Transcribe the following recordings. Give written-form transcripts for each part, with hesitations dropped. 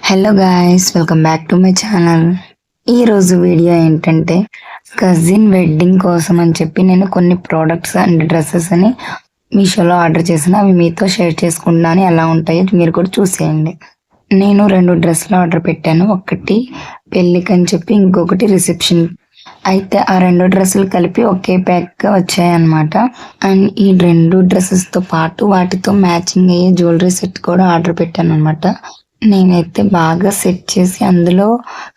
Hello guys, welcome back to my channel. ఈరోజు video ఏంటంటే cousin wedding కోసం అని చెప్పి నేను కొన్ని ప్రోడక్ట్స్ అండ్ డ్రెస్సెస్ అని మీషోలో ఆర్డర్ చేసిన అవి మీతో షేర్ చేసుకుంటాను. ఎలా ఉంటాయో మీరు కూడా చూసేయండి. నేను 2 డ్రెస్సులు ఆర్డర్ పెట్టాను. ఒకటి పెళ్ళికి అని చెప్పి ఇంకొకటి రిసెప్షన్. అయితే ఆ 2 డ్రెస్సులు కలిపి ఒకే ప్యాక్గా వచ్చాయన్నమాట. అండ్ ఈ 2 డ్రెస్సెస్తో పాటు వాటితో మ్యాచింగ్ అయ్యే జ్యువెలరీ సెట్ కూడా ఆర్డర్ పెట్టాను అనమాట. నేనైతే బాగా సెట్ చేసి అందులో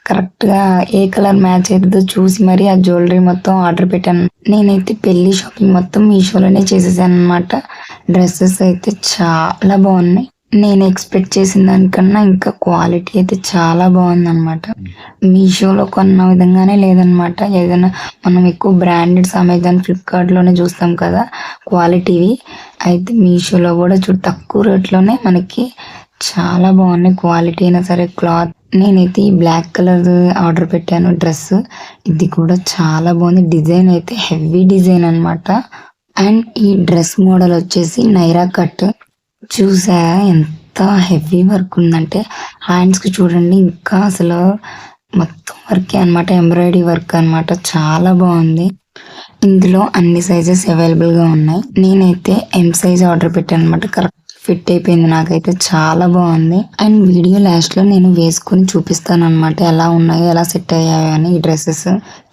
కరెక్ట్గా ఏ కలర్ మ్యాచ్ అవుతుందో చూసి మరి ఆ జ్యువెలరీ మొత్తం ఆర్డర్ పెట్టాను. నేనైతే పెళ్లి షాపింగ్ మొత్తం మీషోలోనే చేసేసాను అనమాట. డ్రెస్సెస్ అయితే చాలా బాగున్నాయి. నేను ఎక్స్పెక్ట్ చేసిన దానికన్నా ఇంకా క్వాలిటీ అయితే చాలా బాగుందన్నమాట. మీషోలో కొన్న విధంగానే లేదనమాట. ఏదైనా మనం ఎక్కువ బ్రాండెడ్స్ అమెజాన్ ఫ్లిప్కార్ట్లోనే చూస్తాం కదా క్వాలిటీవి, అయితే మీషోలో కూడా తక్కువ రేట్లోనే మనకి చాలా బాగున్నాయి. క్వాలిటీ అయినా సరే, క్లాత్. నేనైతే ఈ బ్లాక్ కలర్ ఆర్డర్ పెట్టాను డ్రెస్. ఇది కూడా చాలా బాగుంది. డిజైన్ అయితే హెవీ డిజైన్ అనమాట. అండ్ ఈ డ్రెస్ మోడల్ వచ్చేసి నైరా కట్. చూసా ఎంత హెవీ వర్క్ ఉందంటే హ్యాండ్స్కి చూడండి, ఇంకా అసలు మొత్తం వర్కే అనమాట, ఎంబ్రాయిడరీ వర్క్ అనమాట. చాలా బాగుంది. ఇందులో అన్ని సైజెస్ అవైలబుల్గా ఉన్నాయి. నేనైతే ఎం సైజ్ ఆర్డర్ పెట్టాను అనమాట. కరెక్ట్ ఫిట్ అయిపోయింది, నాకైతే చాలా బాగుంది. అండ్ వీడియో లాస్ట్లో నేను వేసుకుని చూపిస్తాను అనమాట ఎలా ఉన్నాయో, ఎలా సెట్ అయ్యాయో అని. ఈ డ్రెస్సెస్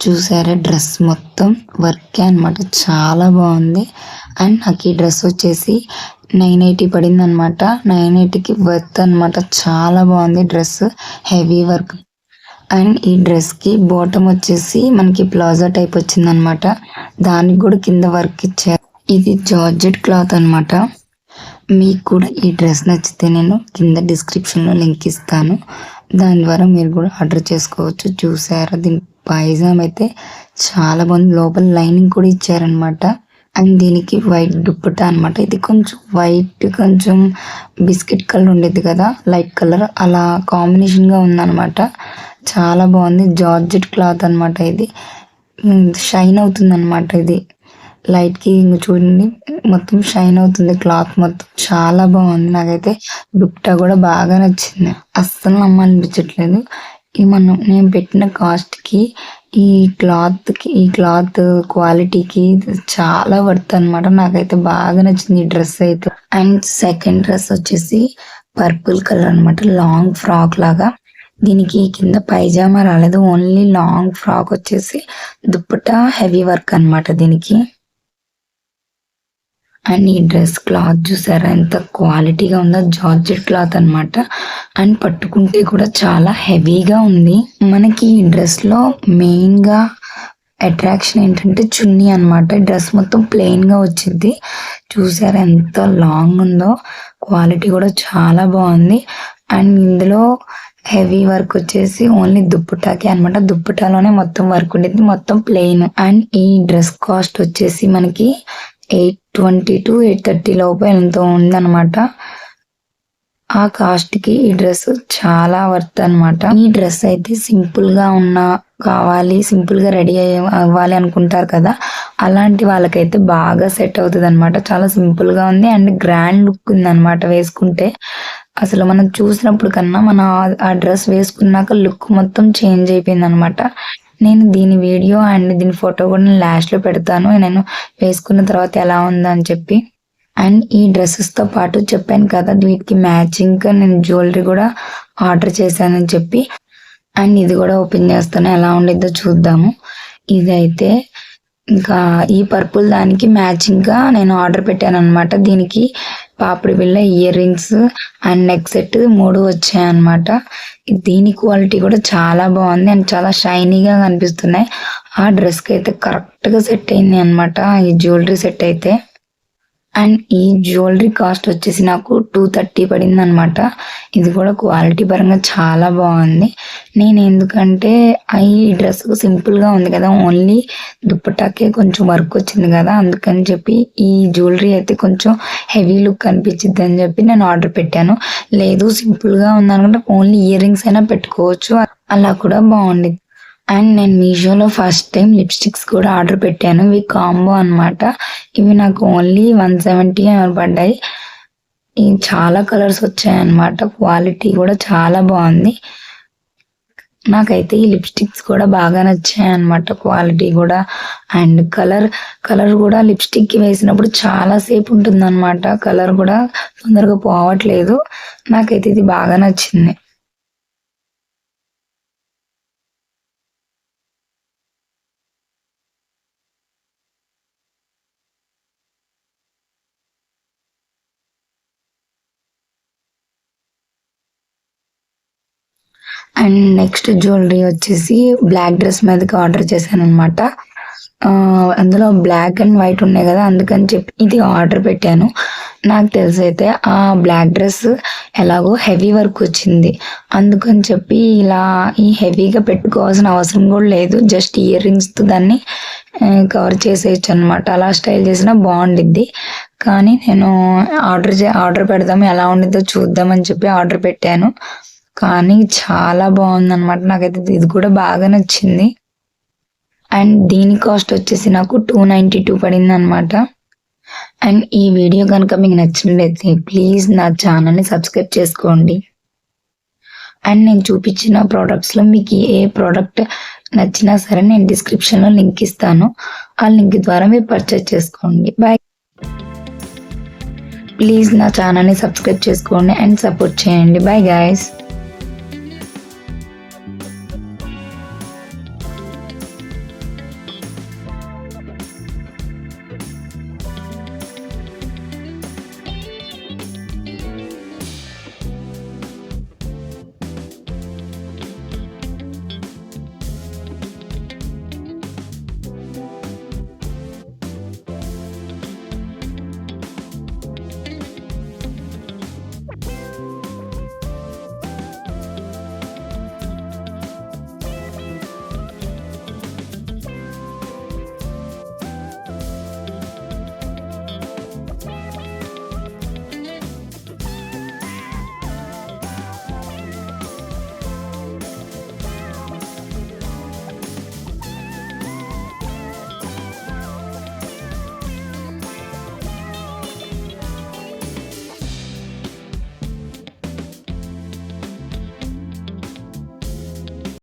చూసారా, డ్రెస్ మొత్తం వర్కే అనమాట, చాలా బాగుంది. అండ్ నాకు ఈ డ్రెస్ వచ్చేసి 980 పడింది అనమాట. 980కి వర్త్ అనమాట. చాలా బాగుంది డ్రెస్, హెవీ వర్క్. అండ్ ఈ డ్రెస్కి బాటమ్ వచ్చేసి మనకి ప్లాజో టైప్ వచ్చింది అనమాట. దానికి కూడా కింద వర్క్ ఇచ్చారు. ఇది జార్జెట్ క్లాత్ అనమాట. మీకు కూడా ఈ డ్రెస్ నచ్చితే నేను కింద డిస్క్రిప్షన్లో లింక్ ఇస్తాను, దాని ద్వారా మీరు కూడా ఆర్డర్ చేసుకోవచ్చు. చూసారా, దీని పైజామ్ అయితే చాలా బాగుంది. లోపల లైనింగ్ కూడా ఇచ్చారనమాట. అండ్ దీనికి వైట్ దుప్పటా అనమాట. ఇది కొంచెం వైట్, కొంచెం బిస్కెట్ కలర్ ఉండేది కదా, లైట్ కలర్, అలా కాంబినేషన్గా ఉందన్నమాట. చాలా బాగుంది. జార్జెట్ క్లాత్ అనమాట. ఇది షైన్ అవుతుంది అనమాట. ఇది లైట్కి చూడండి మొత్తం షైన్ అవుతుంది క్లాత్ మొత్తం. చాలా బాగుంది. నాకైతే దుప్పటా కూడా బాగా నచ్చింది. అస్సలు నమ్మాలనిపించట్లేదు. నేను పెట్టిన కాస్ట్కి ఈ క్లాత్ క్వాలిటీకి చాలా వర్త్ అనమాట. నాకైతే బాగా నచ్చింది ఈ డ్రెస్ అయితే. అండ్ సెకండ్ డ్రెస్ వచ్చేసి పర్పుల్ కలర్ అనమాట. లాంగ్ ఫ్రాక్ లాగా. దీనికి కింద పైజామా రాలేదు, ఓన్లీ లాంగ్ ఫ్రాక్ వచ్చేసి దుప్పటా హెవీ వర్క్ అనమాట దీనికి. అండ్ ఈ డ్రెస్ క్లాత్ చూసారా ఎంత క్వాలిటీగా ఉందో, జార్జెట్ క్లాత్ అనమాట. అండ్ పట్టుకుంటే కూడా చాలా హెవీగా ఉంది. మనకి ఈ డ్రెస్లో మెయిన్గా అట్రాక్షన్ ఏంటంటే చున్నీ అనమాట. డ్రెస్ మొత్తం ప్లెయిన్గా వచ్చింది. చూసారా ఎంత లాంగ్ ఉందో, క్వాలిటీ కూడా చాలా బాగుంది. అండ్ ఇందులో హెవీ వర్క్ వచ్చేసి ఓన్లీ దుప్పటాకి అనమాట. దుప్పటాలోనే మొత్తం వర్క్ ఉండేది, మొత్తం ప్లెయిన్. అండ్ ఈ డ్రెస్ కాస్ట్ వచ్చేసి మనకి 820 to 830 లోపు ఎంతో ఉందన్నమాట. ఆ కాస్ట్కి ఈ డ్రెస్ చాలా వర్త్ అనమాట. ఈ డ్రెస్ అయితే సింపుల్గా కావాలి, సింపుల్గా రెడీ అవ్వాలి అనుకుంటారు కదా, అలాంటి వాళ్ళకైతే బాగా సెట్ అవుతుంది అనమాట. చాలా సింపుల్గా ఉంది అండ్ గ్రాండ్ లుక్ ఉంది అనమాట వేసుకుంటే. అసలు మనం చూసినప్పుడు కన్నా ఆ డ్రెస్ వేసుకున్నాక లుక్ మొత్తం చేంజ్ అయిపోయింది అనమాట. నేను దీని వీడియో అండ్ దీని ఫోటో కూడా నేను లాస్ట్లో పెడతాను, నేను వేసుకున్న తర్వాత ఎలా ఉందని చెప్పి. అండ్ ఈ డ్రెస్సెస్తో పాటు చెప్పాను కదా, వీటికి మ్యాచింగ్గా నేను జ్యువెలరీ కూడా ఆర్డర్ చేశానని చెప్పి. అండ్ ఇది కూడా ఓపెన్ చేస్తాను, ఎలా ఉండిద్దో చూద్దాము. ఇదైతే ఇంకా ఈ పర్పుల్ దానికి మ్యాచింగ్గా నేను ఆర్డర్ పెట్టాను అనమాట. దీనికి పాపిడి బిళ్ళ, ear rings and neck set 3 వచ్చాయన్నమాట. దీని క్వాలిటీ కూడా చాలా బాగుంది అండ్ చాలా షైనీగా కనిపిస్తున్నాయి. ఆ డ్రెస్కి అయితే కరెక్ట్గా సెట్ అయింది అనమాట ఈ జ్యువెలరీ సెట్ అయితే. అండ్ ఈ జ్యువెలరీ కాస్ట్ వచ్చేసి నాకు 230 పడింది అనమాట. ఇది కూడా క్వాలిటీ పరంగా చాలా బాగుంది. నేను ఎందుకంటే ఈ డ్రెస్ సింపుల్గా ఉంది కదా, ఓన్లీ దుప్పటాకే కొంచెం వర్క్ వచ్చింది కదా, అందుకని చెప్పి ఈ జ్యువెలరీ అయితే కొంచెం హెవీ లుక్ అనిపించింది అని చెప్పి నేను ఆర్డర్ పెట్టాను. లేదు సింపుల్గా ఉందనుకుంటే ఓన్లీ ఇయర్ రింగ్స్ అయినా పెట్టుకోవచ్చు, అలా కూడా బాగుండేది. అండ్ నేను మీషోలో ఫస్ట్ టైం లిప్స్టిక్స్ కూడా ఆర్డర్ పెట్టాను. ఇవి కాంబో అనమాట. ఇవి నాకు ఓన్లీ 170 పడ్డాయి. ఈ చాలా కలర్స్ వచ్చాయన్నమాట. క్వాలిటీ కూడా చాలా బాగుంది. నాకైతే ఈ లిప్స్టిక్స్ కూడా బాగా నచ్చాయి అన్నమాట. క్వాలిటీ కూడా అండ్ కలర్ కూడా లిప్స్టిక్ కి వేసినప్పుడు చాలా సేపు ఉంటుందన్నమాట. కలర్ కూడా తొందరగా పోవట్లేదు. నాకైతే ఇది బాగా నచ్చింది. అండ్ నెక్స్ట్ జ్యువెలరీ వచ్చేసి బ్లాక్ డ్రెస్ మీదకి ఆర్డర్ చేశాను అనమాట. అందులో బ్లాక్ అండ్ వైట్ ఉన్నాయి కదా, అందుకని చెప్పి ఇది ఆర్డర్ పెట్టాను. నాకు తెలిసి అయితే ఆ బ్లాక్ డ్రెస్ ఎలాగో హెవీ వర్క్ వచ్చింది, అందుకని చెప్పి ఇలా ఈ హెవీగా పెట్టుకోవాల్సిన అవసరం కూడా లేదు. జస్ట్ ఇయర్ రింగ్స్తో దాన్ని కవర్ చేసేయచ్చు అనమాట. అలా స్టైల్ చేసినా బాగుండిద్ది. కానీ నేను ఆర్డర్ పెడదాం, ఎలా ఉండిద్దో చూద్దామని చెప్పి ఆర్డర్ పెట్టాను. కానీ చాలా బాగుందన్నమాట. నాకైతే ఇది కూడా బాగా నచ్చింది. అండ్ దీని కాస్ట్ వచ్చేసి నాకు 292 పడింది అనమాట. అండ్ ఈ వీడియో కనుక మీకు నచ్చినట్లయితే ప్లీజ్ నా ఛానల్ని సబ్స్క్రైబ్ చేసుకోండి. అండ్ నేను చూపించిన ప్రోడక్ట్స్లో మీకు ఏ ప్రోడక్ట్ నచ్చినా సరే నేను డిస్క్రిప్షన్లో లింక్ ఇస్తాను. ఆ లింక్ ద్వారా మీరు పర్చేస్ చేసుకోండి. బాయ్. ప్లీజ్ నా ఛానల్ని సబ్స్క్రైబ్ చేసుకోండి అండ్ సపోర్ట్ చేయండి. Bye guys.